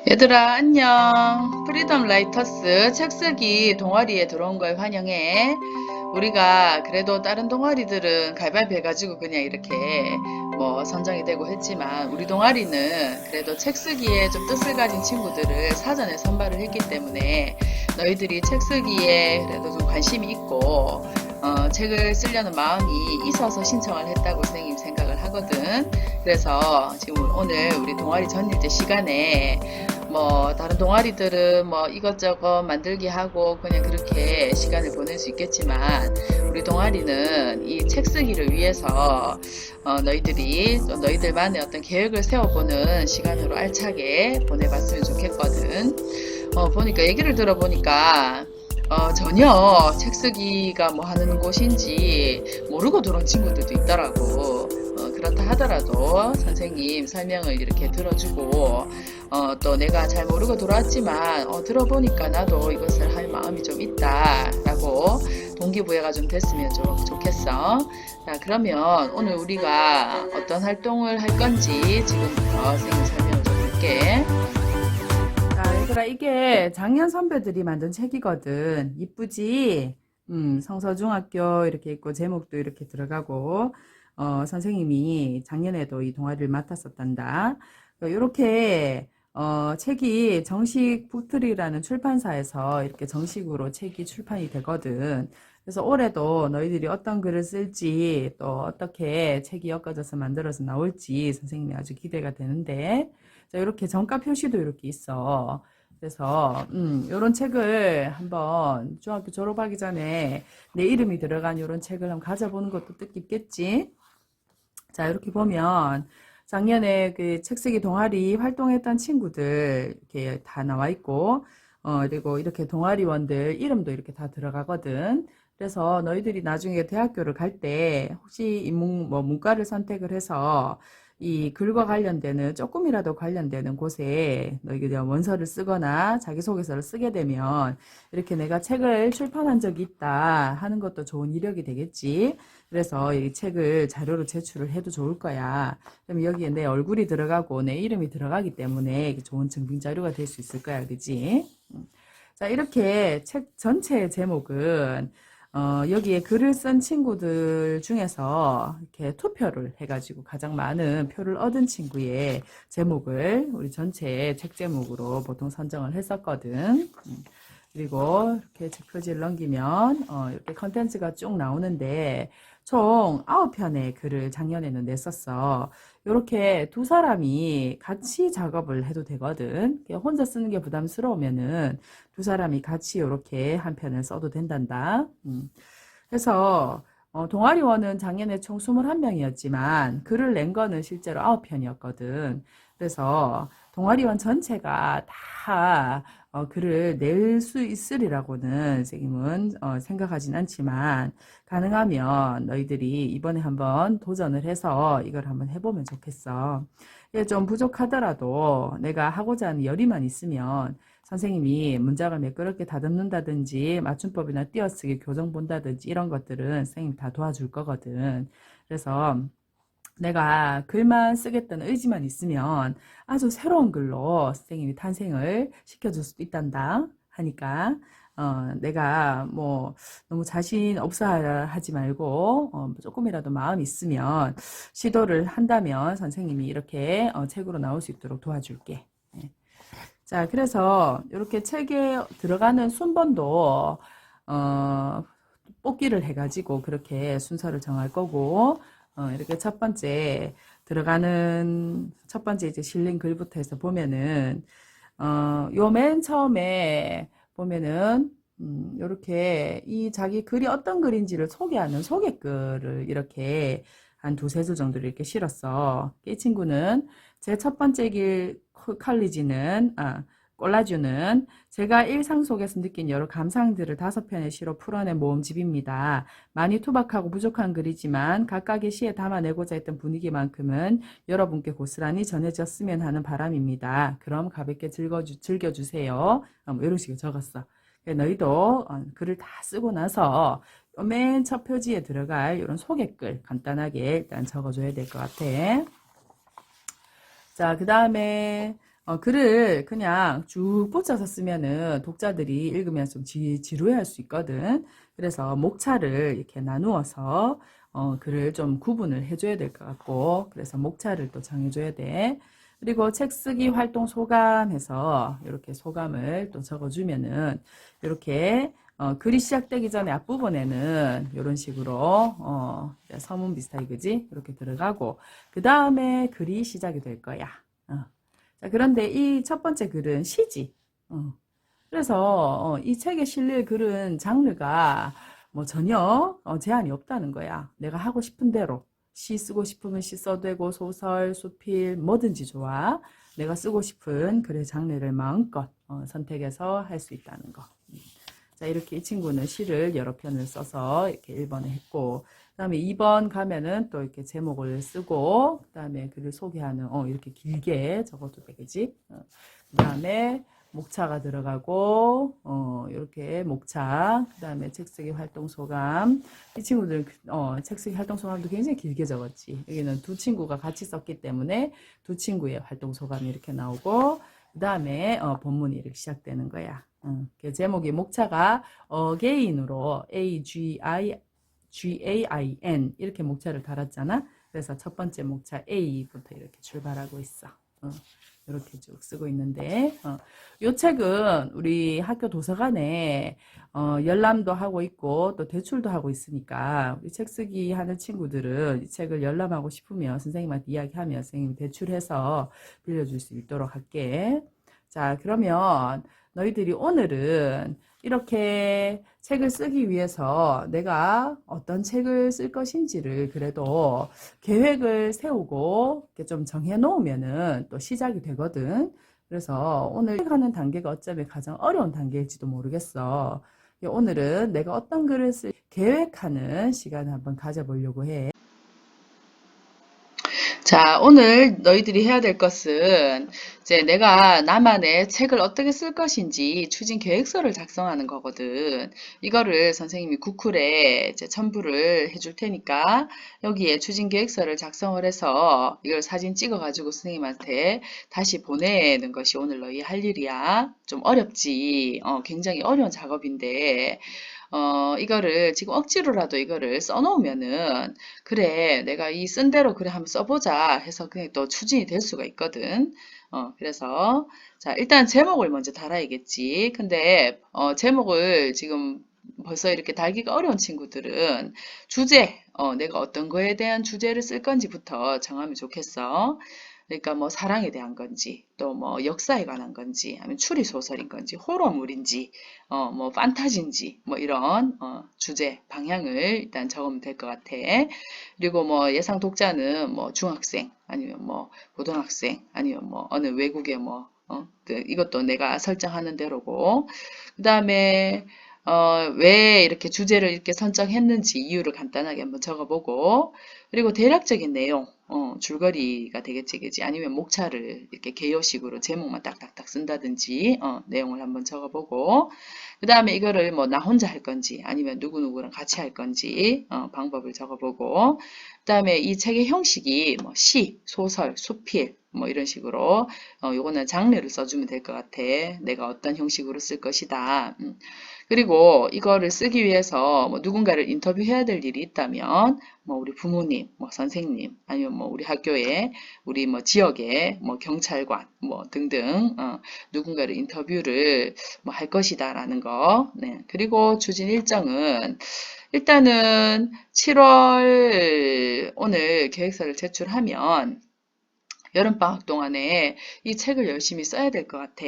얘들아 안녕. 프리덤 라이터스 책쓰기 동아리에 들어온 걸 환영해. 우리가 그래도 다른 동아리들은 가위바위보 해가지고 그냥 이렇게 뭐 선정이 되고 했지만 우리 동아리는 그래도 책쓰기에 좀 뜻을 가진 친구들을 사전에 선발을 했기 때문에 너희들이 책쓰기에 그래도 좀 관심이 있고 책을 쓰려는 마음이 있어서 신청을 했다고 선생님 생각을 하거든. 그래서 지금 오늘 우리 동아리 전일제 시간에 뭐 다른 동아리들은 뭐 이것저것 만들기 하고 그냥 그렇게 시간을 보낼 수 있겠지만 우리 동아리는 이 책 쓰기를 위해서 너희들이 너희들만의 어떤 계획을 세워보는 시간으로 알차게 보내봤으면 좋겠거든. 보니까 얘기를 들어보니까 전혀 책 쓰기가 뭐 하는 곳인지 모르고 들어온 친구들도 있더라고. 그렇다 하더라도 선생님 설명을 이렇게 들어주고 또 내가 잘 모르고 들어왔지만 들어보니까 나도 이것을 할 마음이 좀 있다라고 동기부여가 좀 됐으면 좋겠어. 자, 그러면 오늘 우리가 어떤 활동을 할 건지 지금부터 선생님 설명을 좀 할게. 자, 얘들아, 이게 작년 선배들이 만든 책이거든. 이쁘지? 성서중학교 이렇게 있고, 제목도 이렇게 들어가고, 선생님이 작년에도 이 동아리를 맡았었단다. 이렇게, 책이 정식 북트리라는 출판사에서 이렇게 정식으로 책이 출판이 되거든. 그래서 올해도 너희들이 어떤 글을 쓸지, 또 어떻게 책이 엮어져서 만들어서 나올지 선생님이 아주 기대가 되는데, 자, 이렇게 정가 표시도 이렇게 있어. 그래서 요런 책을 한번 중학교 졸업하기 전에 내 이름이 들어간 요런 책을 한번 가져보는 것도 뜻깊겠지. 자, 이렇게 보면 작년에 그 책쓰기 동아리 활동했던 친구들 이렇게 다 나와 있고, 그리고 이렇게 동아리원들 이름도 이렇게 다 들어가거든. 그래서 너희들이 나중에 대학교를 갈 때 혹시 뭐 문과를 선택을 해서 이 글과 관련되는 조금이라도 관련되는 곳에 너희가 원서를 쓰거나 자기소개서를 쓰게 되면 이렇게 내가 책을 출판한 적이 있다 하는 것도 좋은 이력이 되겠지. 그래서 이 책을 자료로 제출을 해도 좋을 거야. 그럼 여기에 내 얼굴이 들어가고 내 이름이 들어가기 때문에 좋은 증빙 자료가 될 수 있을 거야. 그지? 자, 이렇게 책 전체의 제목은 여기에 글을 쓴 친구들 중에서 이렇게 투표를 해가지고 가장 많은 표를 얻은 친구의 제목을 우리 전체 책 제목으로 보통 선정을 했었거든. 그리고 이렇게 책 표지를 넘기면 이렇게 컨텐츠가 쭉 나오는데 총 9편의 글을 작년에는 냈었어. 이렇게 두 사람이 같이 작업을 해도 되거든. 혼자 쓰는 게 부담스러우면은 두 사람이 같이 이렇게 한 편을 써도 된단다. 그래서 동아리원은 작년에 총 21명이었지만 글을 낸 거는 실제로 9편이었거든. 그래서 동아리원 전체가 다 글을 낼 수 있으리라고는 선생님은 생각하진 않지만 가능하면 너희들이 이번에 한번 도전을 해서 이걸 한번 해보면 좋겠어. 이게 좀 부족하더라도 내가 하고자 하는 열의만 있으면 선생님이 문장을 매끄럽게 다듬는다든지 맞춤법이나 띄어쓰기 교정 본다든지 이런 것들은 선생님이 다 도와줄 거거든. 그래서 내가 글만 쓰겠다는 의지만 있으면 아주 새로운 글로 선생님이 탄생을 시켜줄 수도 있단다 하니까 내가 뭐 너무 자신 없어 하지 말고 조금이라도 마음 있으면 시도를 한다면 선생님이 이렇게 책으로 나올 수 있도록 도와줄게. 예. 자, 그래서 이렇게 책에 들어가는 순번도 뽑기를 해가지고 그렇게 순서를 정할 거고 이렇게 첫 번째 들어가는 첫 번째 이제 실린 글부터 해서 보면은 요 맨 처음에 보면은 요렇게 이 자기 글이 어떤 글인지를 소개하는 소개글을 이렇게 한 두세 줄 정도 이렇게 실었어. 이 친구는 제 첫 번째 길 컬리지는 콜라주는 제가 일상 속에서 느낀 여러 감상들을 5편의 시로 풀어낸 모음집입니다. 많이 투박하고 부족한 글이지만 각각의 시에 담아내고자 했던 분위기만큼은 여러분께 고스란히 전해졌으면 하는 바람입니다. 그럼 가볍게 즐겨주세요. 뭐 이런 식으로 적었어. 너희도 글을 다 쓰고 나서 맨 첫 표지에 들어갈 이런 소개글 간단하게 일단 적어줘야 될 것 같아. 자, 그 다음에 글을 그냥 쭉 붙여서 쓰면은 독자들이 읽으면 좀 지루해할 수 있거든. 그래서 목차를 이렇게 나누어서 글을 좀 구분을 해줘야 될 것 같고, 그래서 목차를 또 정해줘야 돼. 그리고 책 쓰기 활동 소감해서 이렇게 소감을 또 적어주면은 이렇게 글이 시작되기 전에 앞부분에는 이런 식으로 서문 비슷하게 그지? 이렇게 들어가고 그 다음에 글이 시작이 될 거야. 자, 그런데 이 첫 번째 글은 시지. 어. 그래서 이 책에 실릴 글은 장르가 뭐 전혀 제한이 없다는 거야. 내가 하고 싶은 대로 시 쓰고 싶으면 시 써도 되고 소설, 수필 뭐든지 좋아. 내가 쓰고 싶은 글의 장르를 마음껏 선택해서 할 수 있다는 거. 자, 이렇게 이 친구는 시를 여러 편을 써서 이렇게 1번에 했고, 그 다음에 2번 가면은 또 이렇게 제목을 쓰고, 그 다음에 글을 소개하는, 이렇게 길게 적어도 되겠지? 그 다음에 목차가 들어가고, 이렇게 목차, 그 다음에 책쓰기 활동 소감. 이 친구들, 책쓰기 활동 소감도 굉장히 길게 적었지. 여기는 두 친구가 같이 썼기 때문에 두 친구의 활동 소감이 이렇게 나오고, 그 다음에 본문이 이렇게 시작되는 거야. 그 제목이 목차가 again으로 Again 이렇게 목차를 달았잖아. 그래서 첫 번째 목차 A부터 이렇게 출발하고 있어. 이렇게 쭉 쓰고 있는데 이 책은 우리 학교 도서관에 열람도 하고 있고 또 대출도 하고 있으니까 우리 책 쓰기 하는 친구들은 이 책을 열람하고 싶으면 선생님한테 이야기하면 선생님이 대출해서 빌려줄 수 있도록 할게. 자, 그러면 너희들이 오늘은 이렇게 책을 쓰기 위해서 내가 어떤 책을 쓸 것인지를 그래도 계획을 세우고 이렇게 좀 정해 놓으면은 또 시작이 되거든. 그래서 오늘 하는 단계가 어쩌면 가장 어려운 단계일지도 모르겠어. 오늘은 내가 어떤 글을 쓸 계획하는 시간을 한번 가져보려고 해. 자, 오늘 너희들이 해야 될 것은 이제 내가 나만의 책을 어떻게 쓸 것인지 추진 계획서를 작성하는 거거든. 이거를 선생님이 구글에 이제 첨부를 해줄 테니까 여기에 추진 계획서를 작성을 해서 이걸 사진 찍어가지고 선생님한테 다시 보내는 것이 오늘 너희 할 일이야. 좀 어렵지. 굉장히 어려운 작업인데 이거를 지금 억지로라도 이거를 써놓으면은 그래, 내가 이 쓴 대로 그래 한번 써보자 해서 그냥 또 추진이 될 수가 있거든. 그래서 자, 일단 제목을 먼저 달아야겠지. 근데 제목을 지금 벌써 이렇게 달기가 어려운 친구들은 주제, 내가 어떤 거에 대한 주제를 쓸 건지부터 정하면 좋겠어. 그러니까 뭐 사랑에 대한 건지, 또 뭐 역사에 관한 건지, 아니면 추리 소설인 건지, 호러물인지, 뭐 판타지인지, 뭐 이런 주제, 방향을 일단 적으면 될 것 같아. 그리고 뭐 예상 독자는 뭐 중학생, 아니면 뭐 고등학생, 아니면 뭐 어느 외국의 뭐 이것도 내가 설정하는 대로고, 그 다음에 왜 이렇게 주제를 이렇게 선정했는지 이유를 간단하게 한번 적어보고, 그리고 대략적인 내용, 줄거리가 되겠지, 그지? 아니면 목차를 이렇게 개요식으로 제목만 딱딱딱 쓴다든지, 내용을 한번 적어보고, 그 다음에 이거를 뭐 나 혼자 할 건지, 아니면 누구누구랑 같이 할 건지, 방법을 적어보고, 그 다음에 이 책의 형식이 뭐 시, 소설, 수필, 뭐 이런 식으로, 요거는 장르를 써주면 될 것 같아. 내가 어떤 형식으로 쓸 것이다. 그리고 이거를 쓰기 위해서 뭐 누군가를 인터뷰해야 될 일이 있다면 뭐 우리 부모님, 뭐 선생님, 아니면 뭐 우리 학교에, 우리 뭐 지역에, 뭐 경찰관, 뭐 등등 누군가를 인터뷰를 뭐 할 것이다라는 거. 네. 그리고 추진 일정은 일단은 7월 오늘 계획서를 제출하면 여름방학 동안에 이 책을 열심히 써야 될 것 같아.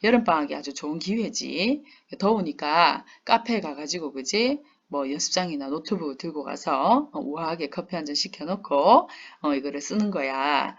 여름방학이 아주 좋은 기회지. 더우니까 카페에 가가지고, 그지? 뭐 연습장이나 노트북 들고 가서 우아하게 커피 한 잔 시켜놓고 이거를 쓰는 거야.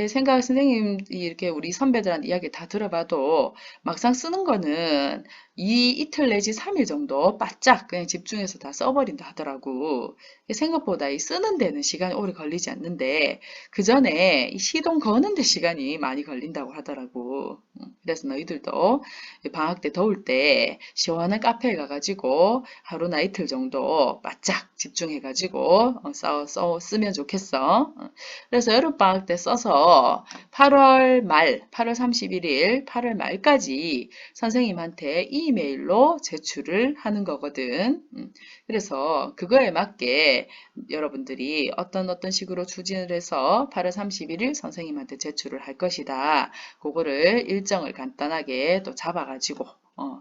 생각 선생님이 이렇게 우리 선배들한테 이야기 다 들어봐도 막상 쓰는 거는 이틀 내지 3일 정도 바짝 그냥 집중해서 다 써버린다 하더라고. 생각보다 이 쓰는 데는 시간이 오래 걸리지 않는데 그 전에 이 시동 거는 데 시간이 많이 걸린다고 하더라고. 그래서 너희들도 방학 때 더울 때 시원한 카페에 가가지고 하루나 이틀 정도 바짝 집중해가지고 쓰면 좋겠어. 그래서 여름방학 때 써서 8월 말, 8월 31일, 8월 말까지 선생님한테 이메일로 제출을 하는 거거든. 그래서 그거에 맞게 여러분들이 어떤 식으로 추진을 해서 8월 31일 선생님한테 제출을 할 것이다. 그거를 일정을 간단하게 또 잡아가지고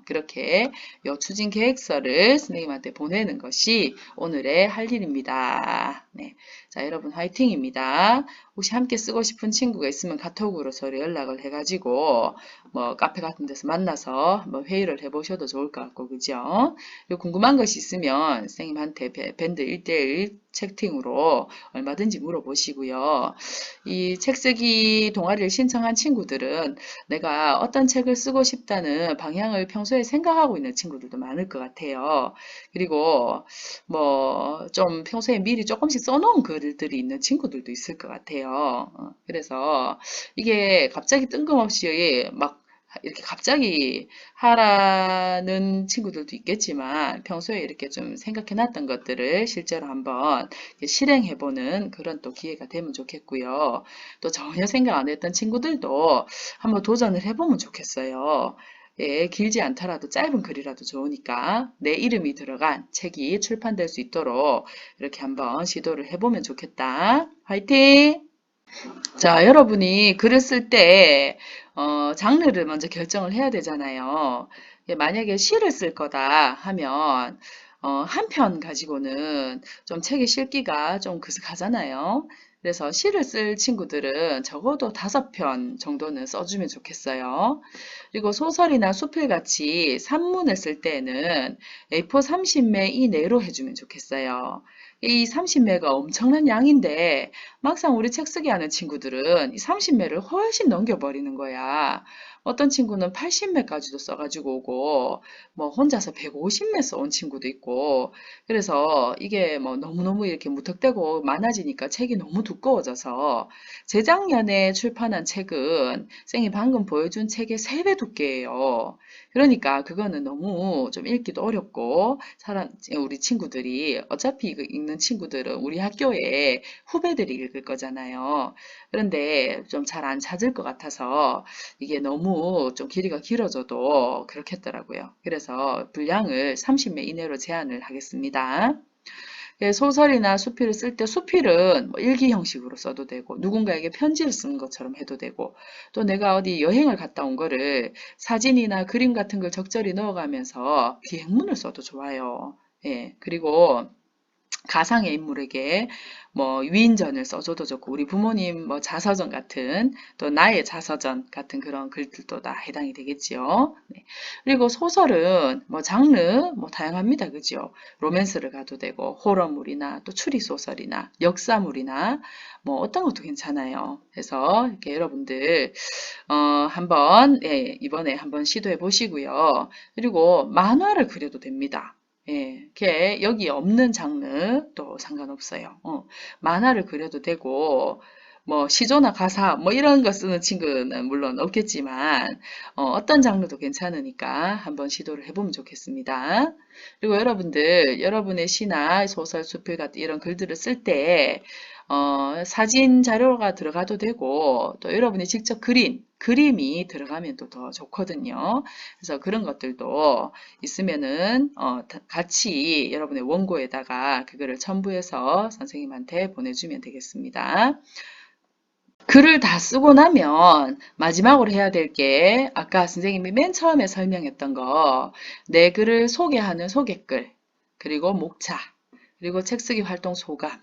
그렇게 요 추진 계획서를 선생님한테 보내는 것이 오늘의 할 일입니다. 네. 자, 여러분 화이팅입니다. 혹시 함께 쓰고 싶은 친구가 있으면 카톡으로 서로 연락을 해가지고 뭐 카페 같은 데서 만나서 뭐 회의를 해보셔도 좋을 것 같고, 그죠? 그리고 궁금한 것이 있으면 선생님한테 밴드 1대1 채팅으로 얼마든지 물어보시고요. 이 책 쓰기 동아리를 신청한 친구들은 내가 어떤 책을 쓰고 싶다는 방향을 평소에 생각하고 있는 친구들도 많을 것 같아요. 그리고 뭐 좀 평소에 미리 조금씩 써놓은 글들이 있는 친구들도 있을 것 같아요. 그래서 이게 갑자기 뜬금없이 막 이렇게 갑자기 하라는 친구들도 있겠지만 평소에 이렇게 좀 생각해 놨던 것들을 실제로 한번 실행해보는 그런 또 기회가 되면 좋겠고요. 또 전혀 생각 안 했던 친구들도 한번 도전을 해보면 좋겠어요. 예, 길지 않더라도 짧은 글이라도 좋으니까 내 이름이 들어간 책이 출판될 수 있도록 이렇게 한번 시도를 해보면 좋겠다. 화이팅! 자, 여러분이 글을 쓸 때, 장르를 먼저 결정을 해야 되잖아요. 예, 만약에 시를 쓸 거다 하면, 한 편 가지고는 좀 책에 실기가 좀 그스가잖아요. 그래서 시를 쓸 친구들은 적어도 5편 정도는 써주면 좋겠어요. 그리고 소설이나 수필같이 산문을 쓸 때는 A4 30매 이내로 해주면 좋겠어요. 이 30매가 엄청난 양인데 막상 우리 책 쓰기 하는 친구들은 이 30매를 훨씬 넘겨버리는 거야. 어떤 친구는 80매까지도 써가지고 오고, 뭐 혼자서 150매 써온 친구도 있고, 그래서 이게 뭐 너무너무 이렇게 무턱대고 많아지니까 책이 너무 두꺼워져서 재작년에 출판한 책은 쌤이 방금 보여준 책의 3배 두께예요. 그러니까 그거는 너무 좀 읽기도 어렵고, 우리 친구들이 어차피 이거 읽는 친구들은 우리 학교에 후배들이 읽을 거잖아요. 그런데 좀 잘 안 찾을 것 같아서 이게 너무 좀 길이가 길어져도 그렇겠더라고요. 그래서 분량을 30매 이내로 제한을 하겠습니다. 예, 소설이나 수필을 쓸 때 수필은 뭐 일기 형식으로 써도 되고 누군가에게 편지를 쓰는 것처럼 해도 되고 또 내가 어디 여행을 갔다 온 거를 사진이나 그림 같은 걸 적절히 넣어가면서 비행문을 써도 좋아요. 예, 그리고 가상의 인물에게 뭐 위인전을 써줘도 좋고 우리 부모님 뭐 자서전 같은 또 나의 자서전 같은 그런 글들도 다 해당이 되겠지요. 네. 그리고 소설은 뭐 장르 뭐 다양합니다. 그죠? 로맨스를 가도 되고 호러물이나 또 추리 소설이나 역사물이나 뭐 어떤 것도 괜찮아요. 그래서 이렇게 여러분들 한번 예, 이번에 한번 시도해 보시고요. 그리고 만화를 그려도 됩니다. 예, 걔 여기 없는 장르도 상관없어요. 만화를 그려도 되고 뭐 시조나 가사 뭐 이런 거 쓰는 친구는 물론 없겠지만 어떤 장르도 괜찮으니까 한번 시도를 해보면 좋겠습니다. 그리고 여러분들 여러분의 시나 소설, 수필 같은 이런 글들을 쓸 때 사진 자료가 들어가도 되고 또 여러분이 직접 그린 그림이 들어가면 또 더 좋거든요. 그래서 그런 것들도 있으면은 같이 여러분의 원고에다가 그거를 첨부해서 선생님한테 보내주면 되겠습니다. 글을 다 쓰고 나면 마지막으로 해야 될 게 아까 선생님이 맨 처음에 설명했던 거 내 글을 소개하는 소개글 그리고 목차 그리고 책 쓰기 활동 소감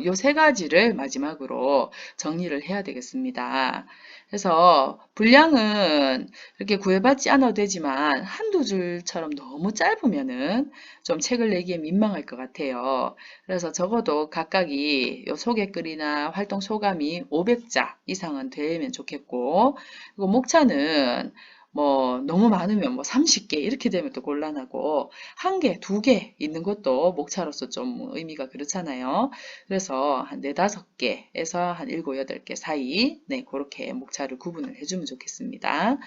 요 3가지를 마지막으로 정리를 해야 되겠습니다. 그래서 분량은 이렇게 구애받지 않아도 되지만 한두 줄처럼 너무 짧으면은 좀 책을 내기에 민망할 것 같아요. 그래서 적어도 각각이 요 소개글이나 활동 소감이 500자 이상은 되면 좋겠고, 그리고 목차는 뭐 너무 많으면 뭐 30개 이렇게 되면 또 곤란하고 1개, 2개 있는 것도 목차로서 좀 의미가 그렇잖아요. 그래서 한 4, 5개에서 한 7, 8개 사이 네, 그렇게 목차를 구분을 해주면 좋겠습니다.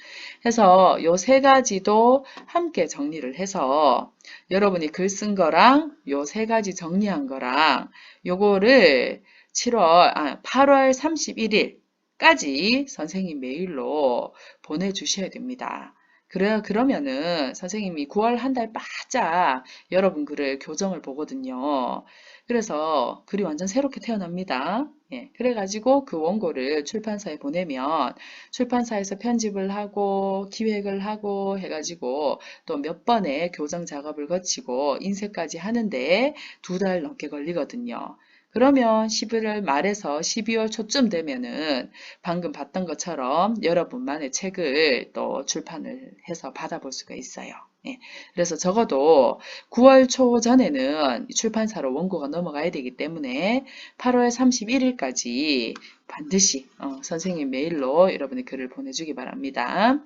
해서 요 3가지도 함께 정리를 해서 여러분이 글 쓴 거랑 요 3가지 정리한 거랑 요거를 8월 31일 까지 선생님 메일로 보내주셔야 됩니다. 그러면은 선생님이 9월 한 달 바짝 여러분 글을 교정을 보거든요. 그래서 글이 완전 새롭게 태어납니다. 예, 그래가지고 그 원고를 출판사에 보내면 출판사에서 편집을 하고 기획을 하고 해가지고 또 몇 번의 교정 작업을 거치고 인쇄까지 하는데 2달 넘게 걸리거든요. 그러면 11월 말에서 12월 초쯤 되면은 방금 봤던 것처럼 여러분만의 책을 또 출판을 해서 받아볼 수가 있어요. 예. 그래서 적어도 9월 초 전에는 출판사로 원고가 넘어가야 되기 때문에 8월 31일까지 반드시 선생님 메일로 여러분의 글을 보내주기 바랍니다.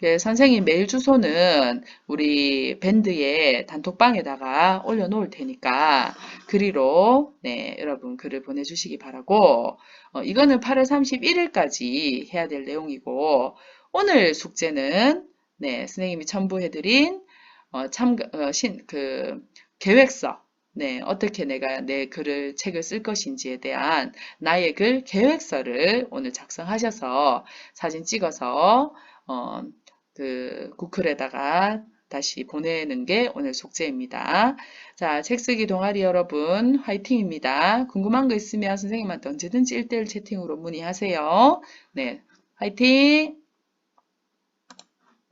예, 선생님 메일 주소는 우리 밴드의 단톡방에다가 올려놓을 테니까 그리로 네, 여러분 글을 보내주시기 바라고 이거는 8월 31일까지 해야 될 내용이고 오늘 숙제는 네, 선생님이 첨부해드린 계획서 네, 어떻게 내가 내 글을, 책을 쓸 것인지에 대한 나의 글 계획서를 오늘 작성하셔서 사진 찍어서, 구글에다가 다시 보내는 게 오늘 숙제입니다. 자, 책 쓰기 동아리 여러분, 화이팅입니다. 궁금한 거 있으면 선생님한테 언제든지 1대1 채팅으로 문의하세요. 네, 화이팅!